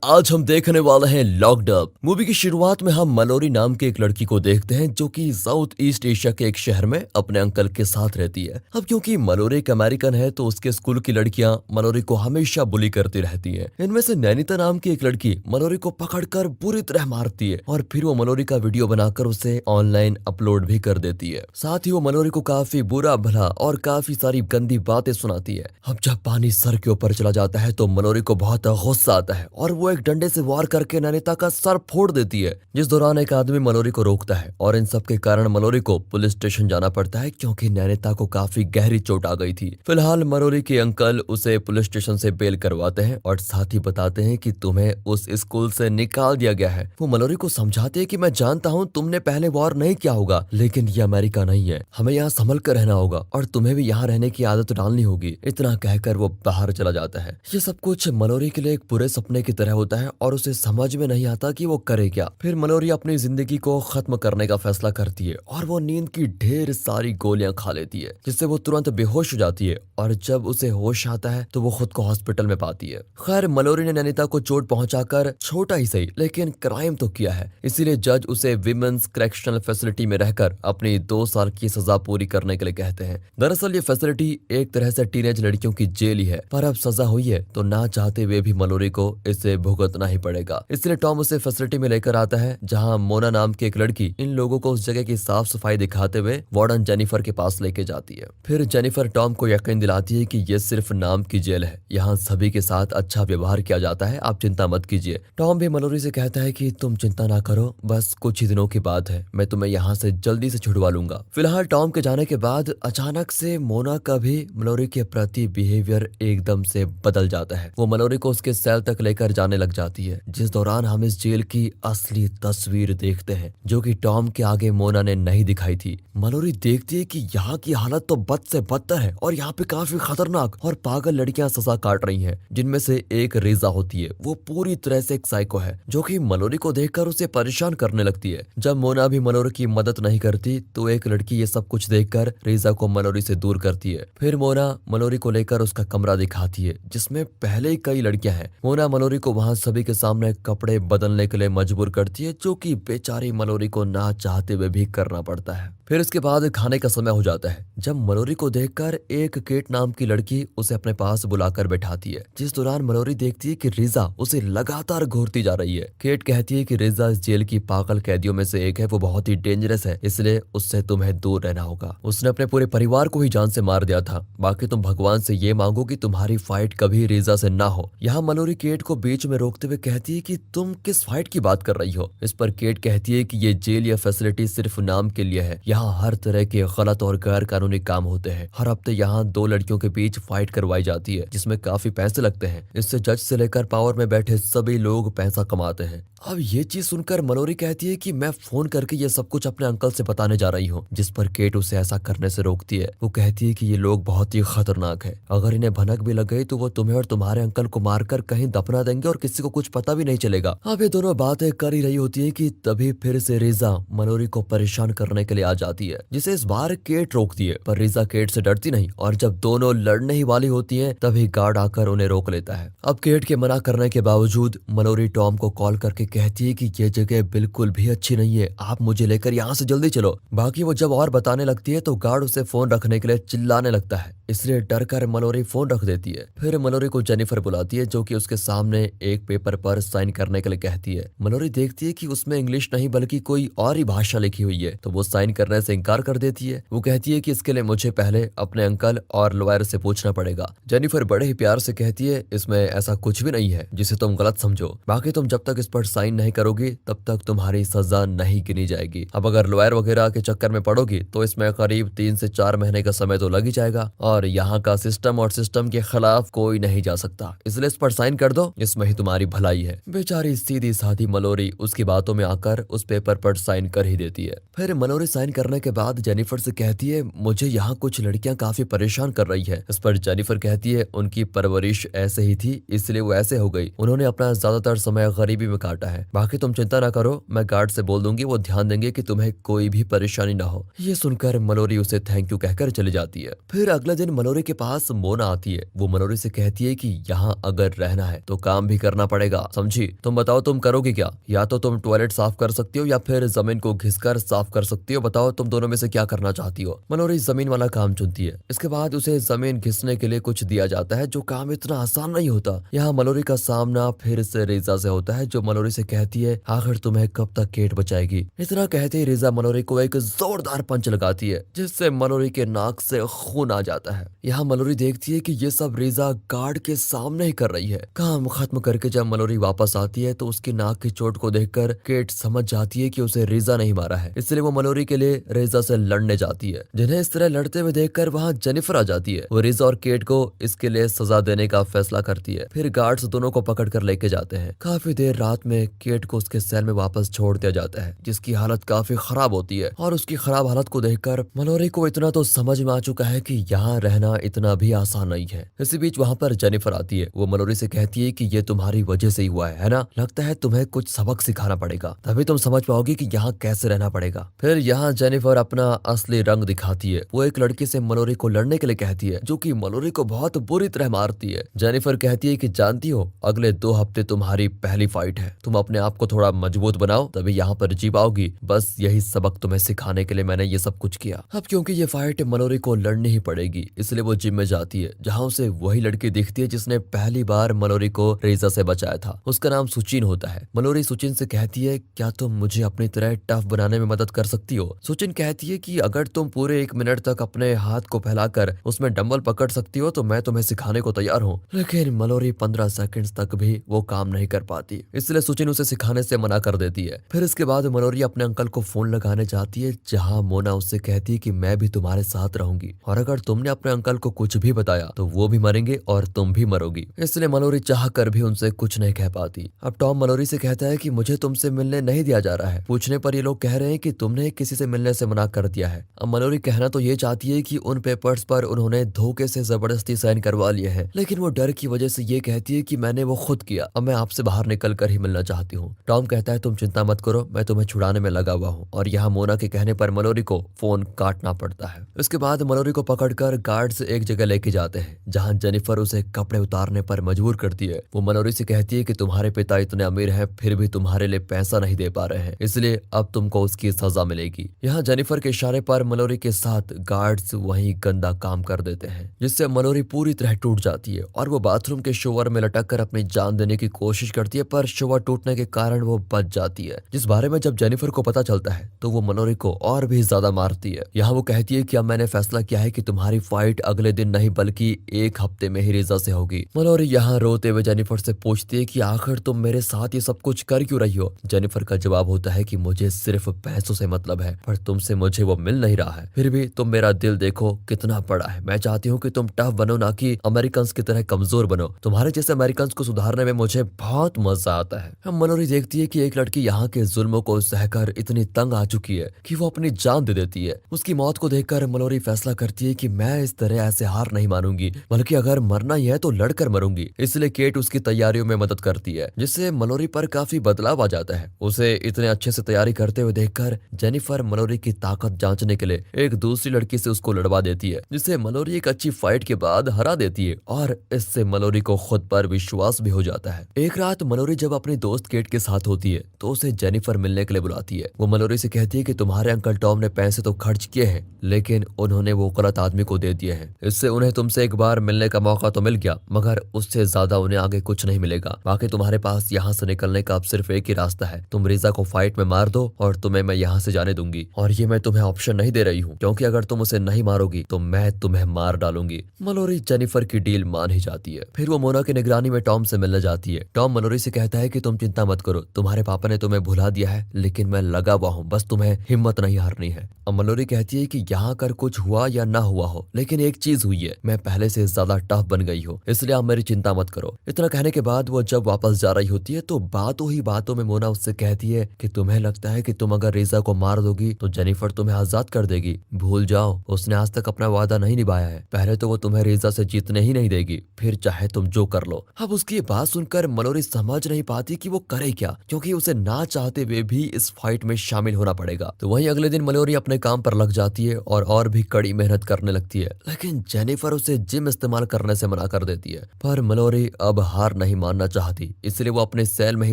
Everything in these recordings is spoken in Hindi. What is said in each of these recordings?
आज हम देखने वाले हैं लॉक्ड अप। मूवी की शुरुआत में हम मलोरी नाम के एक लड़की को देखते हैं जो कि साउथ ईस्ट एशिया के एक शहर में अपने अंकल के साथ रहती है। अब क्योंकि मलोरी एक अमेरिकन है तो उसके स्कूल की लड़कियां मलोरी को हमेशा बुली करती रहती हैं। इनमें से नैनीता नाम की एक लड़की मलोरी को पकड़कर बुरी तरह मारती है और फिर वो मलोरी का वीडियो बनाकर उसे ऑनलाइन अपलोड भी कर देती है। साथ ही वो मलोरी को काफी बुरा भला और काफी सारी गंदी बातें सुनाती है। अब जब पानी सर के ऊपर चला जाता है तो मलोरी को बहुत गुस्सा आता है और वो एक डंडे से वार करके नैनीता का सर फोड़ देती है, जिस दौरान एक आदमी मलोरी को रोकता है और इन सब के कारण मलोरी को पुलिस स्टेशन जाना पड़ता है क्योंकि नैनीता को काफी गहरी चोट आ गई थी। फिलहाल मलोरी के अंकल उसे पुलिस स्टेशन से बेल करवाते हैं और साथ ही बताते हैं कि तुम्हें उस स्कूल से निकाल दिया गया है। वो मलोरी को समझाते हैं कि मैं जानता हूँ तुमने पहले वॉर नहीं किया होगा, लेकिन ये अमेरिका नहीं है, हमें यहाँ संभल कर रहना होगा और तुम्हें भी यहाँ रहने की आदत डालनी होगी। इतना कहकर वो बाहर चला जाता है। ये सब कुछ मलोरी के लिए एक बुरे सपने की तरह होता है और उसे समझ में नहीं आता कि वो करे क्या। फिर मलोरी अपनी जिंदगी को खत्म करने का फैसला करती है और वो नींद की ढेर सारी गोलियां खा लेती है जिससे वो तुरंत बेहोश हो जाती है और जब उसे होश आता है तो वो खुद को हॉस्पिटल में पाती है। खैर मलोरी ने नैनीता को चोट पहुंचाकर छोटा ही सही लेकिन क्राइम तो किया है, इसीलिए जज उसे विमेंस करेक्शनल फैसिलिटी में रहकर अपनी 2 साल की सजा पूरी करने के लिए कहते हैं। दरअसल ये फैसिलिटी एक तरह से टीनेज लड़कियों की जेल ही है, पर अब सजा हुई है तो ना चाहते हुए भी मलोरी को इसे भुगतना ही पड़ेगा। इसलिए टॉम उसे फैसिलिटी में लेकर आता है जहां मोना नाम की एक लड़की इन लोगों को उस जगह की साफ सफाई दिखाते हुए वार्डन जेनिफर के पास लेके जाती है। फिर जेनिफर टॉम को यकीन दिलाती है कि ये सिर्फ नाम की जेल है, यहाँ सभी के साथ अच्छा व्यवहार किया जाता है, आप चिंता मत कीजिए। टॉम भी मलोरी से कहता है कि तुम चिंता ना करो, बस कुछ ही दिनों की बात है, मैं तुम्हें यहाँ से जल्दी से छुड़वा लूंगा। फिलहाल टॉम के जाने के बाद अचानक से मोना का भी मलोरी के प्रति बिहेवियर एकदम से बदल जाता है। वो मलोरी को उसके सेल तक लेकर जाने लग जाती है, जिस दौरान हम इस जेल की असली तस्वीर देखते हैं जो कि टॉम के आगे मोना ने नहीं दिखाई थी। मलोरी देखती है कि यहाँ की हालत तो बद से बदतर है और यहाँ पे काफी खतरनाक और पागल लड़कियां सजा काट रही हैं, जिनमें से एक रेजा होती है। वो पूरी तरह से एक साइको है जो कि मलोरी को देखकर उसे परेशान करने लगती है। जब मोना भी मलोरी की मदद नहीं करती तो एक लड़की ये सब कुछ देखकर रेजा को मलोरी से दूर करती है। फिर मोना मलोरी को लेकर उसका कमरा दिखाती है जिसमें पहले ही कई लड़कियां हैं। मोना मलोरी को वहां सभी के सामने कपड़े बदलने के लिए मजबूर करती है, जो कि बेचारी मलोरी को ना चाहते हुए भी करना पड़ता है। फिर इसके बाद खाने का समय हो जाता है जब मलोरी को देखकर एक केट नाम की लड़की उसे अपने पास बुलाकर बैठाती है, जिस दौरान मलोरी देखती है कि रिजा उसे लगातार घूरती जा रही है। केट कहती है कि रिजा इस जेल की पागल कैदियों में से एक है, वो बहुत ही डेंजरस है, इसलिए उससे तुम्हें दूर रहना होगा। उसने अपने पूरे परिवार को ही जान से मार दिया था, बाकी तुम भगवान से ये मांगो कि तुम्हारी फाइट कभी रिजा से ना हो। यहाँ मलोरी केट को बीच में रोकते हुए कहती है कि तुम किस फाइट की बात कर रही हो। इस पर केट कहती है कि ये जेल या फैसिलिटी सिर्फ नाम के लिए है, यहाँ हर तरह के गलत और गैर कानूनी काम होते हैं। हर हफ्ते यहाँ 2 लड़कियों के बीच फाइट करवाई जाती है जिसमें काफी पैसे लगते हैं। इससे जज से लेकर पावर में बैठे सभी लोग पैसा कमाते हैं। अब ये चीज सुनकर मलोरी कहती है कि मैं फोन करके ये सब कुछ अपने अंकल से बताने जा रही हूँ, जिस पर केट उसे ऐसा करने से रोकती है। वो कहती है कि ये लोग बहुत ही खतरनाक है, अगर इन्हें भनक भी लग गई तो वो तुम्हें और तुम्हारे अंकल को मारकर कहीं दफना देंगे और किसी को कुछ पता भी नहीं चलेगा। अब ये दोनों बातें कर ही रही होती है कि तभी फिर से रिजा मलोरी को परेशान करने के लिए आ जाती है, जिसे इस बार केट रोकती है, पर रिजा केट से डरती नहीं और जब दोनों लड़ने ही वाली होती है तभी गार्ड आकर उन्हें रोक लेता है। अब केट के मना करने के बावजूद मलोरी टॉम को कॉल करके कहती है कि ये जगह बिल्कुल भी अच्छी नहीं है, आप मुझे लेकर यहाँ से जल्दी चलो। बाकी वो जब और बताने लगती है तो गार्ड उसे फोन रखने के लिए चिल्लाने लगता है, इसलिए डर कर मलोरी फोन रख देती है। फिर मलोरी को जेनिफर बुलाती है जो कि उसके सामने एक पेपर पर साइन करने के लिए कहती है। मलोरी देखती है कि उसमें इंग्लिश नहीं बल्कि कोई और ही भाषा लिखी हुई है, तो वो साइन करने से इनकार कर देती है। वो कहती है कि इसके लिए मुझे पहले अपने अंकल और लॉयर से पूछना पड़ेगा। जेनिफर बड़े ही प्यार से कहती है इसमें ऐसा कुछ भी नहीं है जिसे तुम गलत समझो, बाकी तुम जब तक इस पर साइन नहीं करोगी तब तक तुम्हारी सजा नहीं गिनी जाएगी। अब अगर लॉयर वगैरह के चक्कर में पड़ोगी तो इसमें करीब 3 से 4 महीने का समय तो लग ही जाएगा और यहाँ का सिस्टम और सिस्टम के खिलाफ कोई नहीं जा सकता, इसलिए इस पर साइन कर दो, इसमें ही तुम्हारी भलाई है। बेचारी सीधी साधी मलोरी उसकी बातों में आकर उस पेपर पर साइन कर ही देती है। फिर मलोरी साइन करने के बाद जेनिफर से कहती है मुझे यहाँ कुछ लड़कियां काफी परेशान कर रही है। इस पर जेनिफर कहती है उनकी परवरिश ऐसे ही थी इसलिए वो ऐसे हो गई, उन्होंने अपना ज्यादातर समय गरीबी में काटा है, बाकी तुम चिंता ना करो, मैं गार्ड से बोल दूंगी, वो ध्यान देंगे कि तुम्हें कोई भी परेशानी ना हो। ये सुनकर मलोरी उसे थैंक यू कहकर चली जाती है। फिर अगले दिन दिन मलोरी के पास मोना आती है। वो मलोरी से कहती है कि यहाँ अगर रहना है तो काम भी करना पड़ेगा, समझी? तुम बताओ तुम करोगी क्या? या तो तुम टॉयलेट साफ कर सकती हो या फिर जमीन को घिसकर साफ कर सकती हो। बताओ तुम दोनों में से क्या करना चाहती हो? मलोरी जमीन वाला काम चुनती है। इसके बाद उसे जमीन घिसने के लिए कुछ दिया जाता है, जो काम इतना आसान नहीं होता। यहाँ मलोरी का सामना फिर से रेजा से होता है, जो मलोरी से कहती है आखिर तुम्हें कब तक केट बचाएगी। इतना कहते ही रेजा मलोरी को एक जोरदार पंच लगाती है, जिससे मलोरी के नाक से खून आ जाता है। यहाँ मलोरी देखती है कि ये सब रेजा गार्ड के सामने ही कर रही है। काम खत्म करके जब मलोरी वापस आती है तो उसकी नाक की चोट को देखकर केट समझ जाती है कि उसे रेजा नहीं मारा है, इसलिए वो मलोरी के लिए रेजा से लड़ने जाती है। जिन्हें इस तरह लड़ते हुए देखकर वहाँ जेनिफर आ जाती है। वो रेजा और केट को इसके लिए सजा देने का फैसला करती है। फिर गार्ड्स दोनों को पकड़ कर लेके जाते हैं। काफी देर रात में केट को उसके सेल में वापस छोड़ दिया जाता है, जिसकी हालत काफी खराब होती है। और उसकी खराब हालत को देखकर मलोरी को इतना तो समझ में आ चुका है कि यहाँ रहना इतना भी आसान नहीं है। इसी बीच वहाँ पर जेनिफर आती है। वो मलोरी से कहती है कि ये तुम्हारी वजह से ही हुआ है ना? लगता है तुम्हें कुछ सबक सिखाना पड़ेगा, तभी तुम समझ पाओगी कि यहाँ कैसे रहना पड़ेगा। फिर यहाँ जेनिफर अपना असली रंग दिखाती है। वो एक लड़की से मलोरी को लड़ने के लिए कहती है, जो कि मलोरी को बहुत बुरी तरह मारती है। जेनिफर कहती है कि जानती हो, अगले 2 हफ्ते तुम्हारी पहली फाइट है। तुम अपने आप को थोड़ा मजबूत बनाओ, तभी यहाँ पर जी पाओगी। बस यही सबक तुम्हें सिखाने के लिए मैंने ये सब कुछ किया। अब क्योंकि ये फाइट मलोरी को लड़नी ही पड़ेगी, इसलिए वो जिम में जाती है, जहाँ उसे वही लड़की दिखती है जिसने पहली बार मलोरी को रेजा से बचाया था। उसका नाम सुचिन होता है। मलोरी सुचिन से कहती है, क्या तुम मुझे अपनी तरह टफ बनाने में मदद कर सकती हो? सुचिन कहती है कि अगर तुम पूरे 1 मिनट तक अपने हाथ को फैलाकर उसमें डंबल पकड़ सकती हो तो मैं तुम्हें सिखाने को तैयार हूँ। लेकिन मलोरी 15 सेकंड्स तक भी वो काम नहीं कर पाती, इसलिए सुचिन उसे सिखाने से मना कर देती है। फिर इसके बाद मलोरी अपने अंकल को फोन लगाने जाती है, जहाँ मोना उससे कहती है कि मैं भी तुम्हारे साथ रहूंगी, और अगर तुमने अपने अंकल को कुछ भी बताया तो वो भी मरेंगे और तुम भी मरोगी। इसलिए मलोरी चाह कर भी उनसे कुछ नहीं कह पाती। अब टॉम मलोरी से कहता है कि मुझे तुमसे मिलने नहीं दिया जा रहा है। पूछने पर ये लोग कह रहे हैं कि तुमने किसी से मिलने से मना कर दिया है। अब मलोरी कहना तो ये चाहती है कि उन पेपर्स पर उन्होंने धोखे से जबरदस्ती साइन करवा लिए हैं, लेकिन वो डर की वजह से ये कहती है कि मैंने वो खुद किया। अब मैं आपसे बाहर निकल कर ही मिलना चाहती हूँ। टॉम कहता है तुम चिंता मत करो, मैं तुम्हें छुड़ाने में लगा हुआ हूँ। और यहाँ मोना के कहने पर मलोरी को फोन काटना पड़ता है। इसके बाद मलोरी को पकड़कर गार्ड्स एक जगह लेके जाते हैं, जहाँ जेनिफर उसे कपड़े उतारने पर मजबूर करती है। वो मलोरी से कहती है कि तुम्हारे पिता इतने अमीर हैं, फिर भी तुम्हारे लिए पैसा नहीं दे पा रहे हैं, इसलिए अब तुमको उसकी सजा मिलेगी। यहाँ जेनिफर के इशारे पर मलोरी के साथ गार्ड्स वहीं गंदा काम कर देते हैं, जिससे मलोरी पूरी तरह टूट जाती है और वो बाथरूम के शोवर में लटक कर अपनी जान देने की कोशिश करती है, पर शोवर टूटने के कारण वो बच जाती है। जिस बारे में जब जेनिफर को पता चलता है तो वो मलोरी को और भी ज्यादा मारती है। यहाँ वो कहती है कि अब मैंने फैसला किया है कि तुम्हारी फाइट अगले दिन नहीं बल्कि 1 हफ्ते में ही रेजा से होगी। मलोरी यहाँ रोते हुए जेनिफर से पूछती है कि आखिर तुम मेरे साथ ये सब कुछ कर क्यों रही हो? जेनिफर का जवाब होता है कि मुझे सिर्फ पैसों से मतलब है, पर तुमसे मुझे वो मिल नहीं रहा है। फिर भी तुम मेरा दिल देखो कितना बड़ा है। मैं चाहती हूँ कि तुम टफ बनो, ना कि अमेरिकन की तरह कमजोर बनो। तुम्हारे जैसे अमेरिकन को सुधारने में मुझे बहुत मजा आता है। हम मलोरी देखती है कि एक लड़की यहाँ के जुल्मों को सहकर इतनी तंग आ चुकी है कि वो अपनी जान दे देती है। उसकी मौत को देखकर मलोरी फैसला करती है कि मैं इस तरह ऐसे हार नहीं मानूंगी, बल्कि अगर मरना ही है तो लड़कर मरूंगी। इसलिए केट उसकी तैयारियों में मदद करती है, जिससे मलोरी पर काफी बदलाव आ जाता है। उसे इतने अच्छे से तैयारी करते हुए देखकर जेनिफर मलोरी की ताकत जांचने के लिए एक दूसरी लड़की से उसको लड़वा देती है, जिससे मलोरी एक अच्छी फाइट के बाद हरा देती है और इससे मलोरी को खुद पर विश्वास भी हो जाता है। एक रात मलोरी जब अपनी दोस्त केट के साथ होती है तो उसे जेनिफर मिलने के लिए बुलाती है। वो मलोरी से कहती है कि तुम्हारे अंकल टॉम ने पैसे तो खर्च किए हैं, लेकिन उन्होंने वो गलत आदमी को दे दिए हैं। इससे उन्हें तुमसे एक बार मिलने का मौका तो मिल गया, मगर उससे ज्यादा उन्हें आगे कुछ नहीं मिलेगा। बाकी तुम्हारे पास यहाँ से निकलने का अब सिर्फ एक ही रास्ता है, तुम रेजा को फाइट में मार दो और तुम्हें मैं यहाँ से जाने दूंगी। और ये मैं तुम्हें ऑप्शन नहीं दे रही हूँ, क्योंकि अगर तुम उसे नहीं मारोगी तो मैं तुम्हें मार डालूंगी। मलोरी जेनिफर की डील मान ही जाती है। फिर वो मोना की निगरानी में टॉम से मिलने जाती है। टॉम मलोरी से कहता है कि तुम चिंता मत करो, तुम्हारे पापा ने तुम्हें भुला दिया है, लेकिन मैं लगा हुआ हूँ, बस तुम्हें हिम्मत नहीं हारनी है। अब मलोरी कहती है कि यहाँ कर कुछ हुआ या ना हुआ हो, लेकिन एक चीज हुई है, मैं पहले से ज्यादा टफ बन गई हूँ, इसलिए आप मेरी चिंता मत करो। इतना कहने के बाद वो जब वापस जा रही होती है तो बातों ही बातों में मोना उससे कहती है कि तुम्हें लगता है कि तुम अगर रेजा को मार दोगी तो जेनिफर तुम्हें आजाद कर देगी। भूल जाओ, उसने आज तक अपना वादा नहीं निभाया है। पहले तो वो तुम्हें रेजा से जीतने ही नहीं देगी, फिर चाहे तुम जो कर लो। अब उसकी ये बात सुनकर मलोरी समझ नहीं पाती कि वो करे क्या, क्योंकि उसे ना चाहते हुए भी इस फाइट में शामिल होना पड़ेगा। तो वहीं अगले दिन मलोरी अपने काम पर लग जाती है और भी कड़ी मेहनत करने लगती है। लेकिन जेनिफर उसे जिम इस्तेमाल करने से मना कर देती है। पर मलोरी अब हार नहीं मानना चाहती, इसलिए वो अपने सेल में ही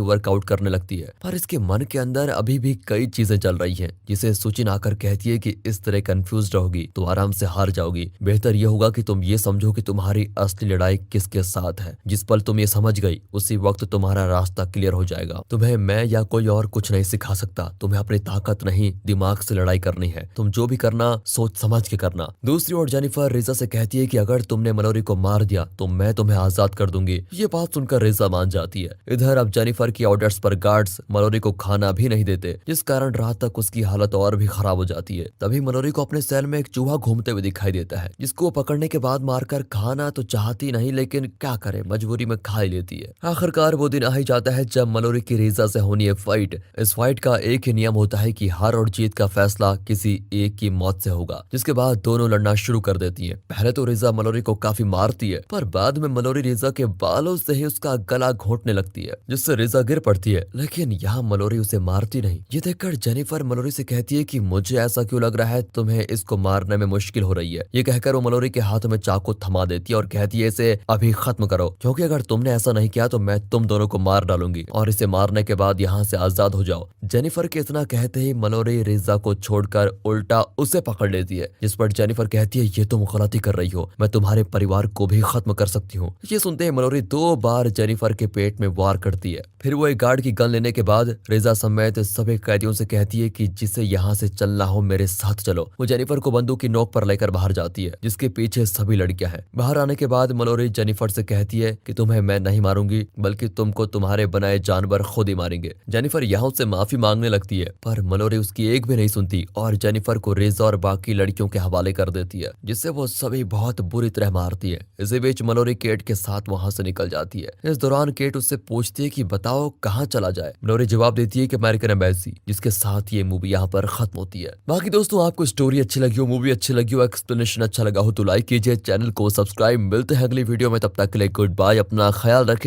वर्कआउट करने लगती है। पर इसके मन के अंदर अभी भी कई चीजें चल रही हैं, जिसे सुचिन आकर कहती है कि इस तरह कंफ्यूज रहोगी तो आराम से हार जाओगी। बेहतर यह होगा कि तुम ये समझो कि तुम्हारी असली लड़ाई किसके साथ है। जिस पल तुम ये समझ गई उसी वक्त तुम्हारा रास्ता क्लियर हो जाएगा। तुम्हें मैं या कोई और कुछ नहीं सिखा सकता। तुम्हें अपनी ताकत नहीं, दिमाग से लड़ाई करनी है। तुम जो भी करना सोच समझ के करना। दूसरी ओर जेनिफर रिजा से कहती है कि अगर तुमने मलोरी को मार दिया तो मैं तुम्हें आजाद कर दूंगी। ये बात सुनकर रिजा मान जाती है। इधर अब जेनिफर की ऑर्डर्स पर गार्ड्स मलोरी को खाना भी नहीं देते, जिस कारण रात तक उसकी हालत और भी खराब हो जाती है। तभी मलोरी को अपने सेल में एक चूहा घूमते हुए दिखाई देता है, जिसको वो पकड़ने के बाद मारकर खाना तो चाहती नहीं, लेकिन क्या करे, मजबूरी में खा ही लेती है। आखिरकार वो दिन आ ही जाता है जब मलोरी की रिजा से होनी है फाइट। इस फाइट का एक ही नियम होता है कि हार और जीत का फैसला किसी एक की मौत से होगा, जिसके बाद दोनों लड़ना शुरू कर देती हैं। पहले तो रिजा मलोरी को काफी मारती है, पर बाद में मलोरी रिजा के बालों से ही उसका गला घोंटने लगती है, जिससे रिजा गिर पड़ती है। लेकिन यहाँ मलोरी उसे मारती नहीं। ये देखकर जेनिफर मलोरी से कहती है कि मुझे ऐसा क्यों लग रहा है तुम्हें इसको मारने में मुश्किल हो रही है। ये कहकर वो मलोरी के हाथ में चाकू थमा देती है और कहती है इसे अभी खत्म करो, क्योंकि अगर तुमने ऐसा नहीं किया तो मैं तुम दोनों को मार डालूंगी और इसे मारने के बाद यहाँ से आजाद हो जाओ। जेनिफर के इतना कहते ही मलोरी रिजा को छोड़कर उल्टा उसे पकड़ लेती है, जिस पर जेनिफर कहती है ये तुम गलती कर रही हो, मैं तुम्हारे परिवार को भी खत्म कर सकती हूँ। ये सुनते ही मलोरी 2 बार जेनिफर के पेट में वार करती है। फिर वो एक गार्ड की गन लेने के बाद रिजा समेत सभी कैदियों से कहती है कि जिसे यहाँ से चलना हो मेरे साथ चलो। वो जेनिफर को बंदूक की नोक पर लेकर बाहर जाती है, जिसके पीछे सभी लड़कियां हैं। बाहर आने के बाद मलोरी जेनिफर से कहती है कि तुम्हें मैं नहीं मारूंगी, बल्कि तुमको तुम्हारे बनाए जानवर खुद ही मारेंगे। जेनिफर यहाँ उससे माफी मांगने लगती है, पर मलोरी उसकी एक भी नहीं सुनती और जेनिफर को रिजा और बाकी लड़कियों के हवाले कर देती है, जिससे वो सभी बहुत बुरी तरह मारती है। इसी बीच मलोरी केट के साथ वहां से निकल जाती है। इस दौरान केट उससे पूछती है कि बताओ कहाँ चला जाए। मलोरी जवाब देती है कि अमेरिकन एम्बेसी, जिसके साथ ये मूवी यहाँ पर खत्म होती है। बाकी दोस्तों, आपको स्टोरी अच्छी लगी हो, मूवी अच्छी लगी हो, एक्सप्लेनेशन अच्छा लगा हो तो लाइक कीजिए, चैनल को सब्सक्राइब। मिलते हैं अगली वीडियो में, तब तक के लिए गुड बाय, अपना ख्याल रखें।